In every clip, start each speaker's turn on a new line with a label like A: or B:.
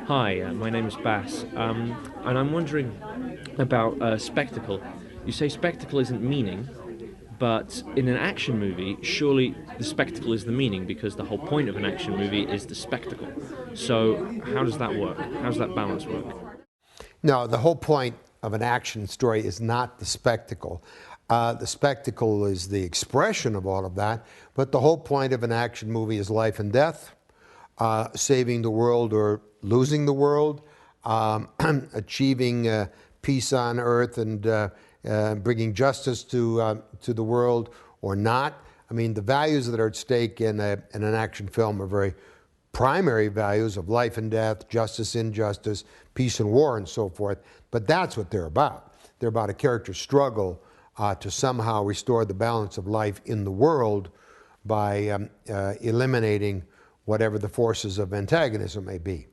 A: Hi, my name is Bass, and I'm wondering about spectacle. You say spectacle isn't meaning, but in an action movie, surely the spectacle is the meaning because the whole point of an action movie is the spectacle. So, how does that work? How does that balance work?
B: No, the whole point of an action story is not the spectacle. The spectacle is the expression of all of that, but the whole point of an action movie is life and death, saving the world or losing the world, achieving peace on earth and bringing justice to the world or not. I mean, the values that are at stake in an action film are very primary values of life and death, justice, injustice, peace and war, and so forth. But that's what they're about. They're about a character's struggle to somehow restore the balance of life in the world by eliminating whatever the forces of antagonism may be.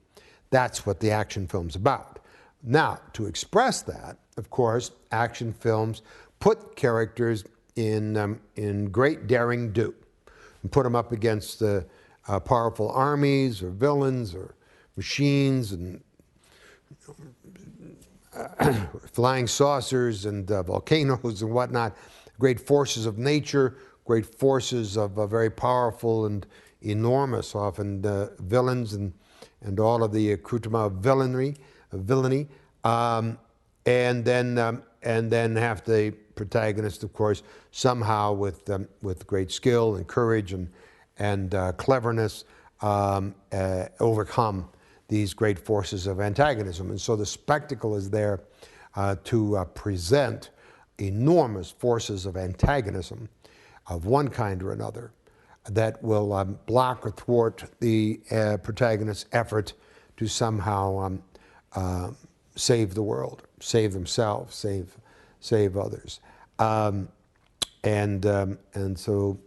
B: That's what the action film's about. Now, to express that, of course, action films put characters in great daring do and put them up against powerful armies or villains or machines and flying saucers and volcanoes and whatnot, great forces of nature, great forces of very powerful and enormous, often villains and all of the accoutrement of villainy, and then have the protagonist, of course, somehow with great skill and courage and cleverness, overcome these great forces of antagonism. And so the spectacle is there to present enormous forces of antagonism of one kind or another that will block or thwart the protagonist's effort to somehow save the world, save themselves, save others. And so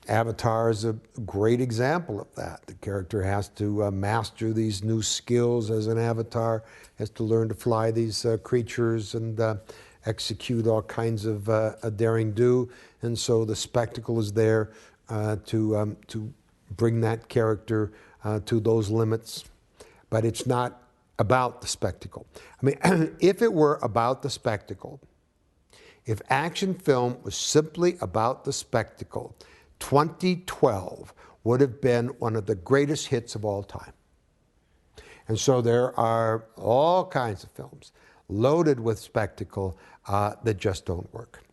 B: Avatar is a great example of that. The character has to master these new skills as an avatar, has to learn to fly these creatures and execute all kinds of daring do. And so the spectacle is there to bring that character to those limits. But it's not about the spectacle. I mean, if it were about the spectacle, if action film was simply about the spectacle, 2012 would have been one of the greatest hits of all time. And so there are all kinds of films loaded with spectacle that just don't work.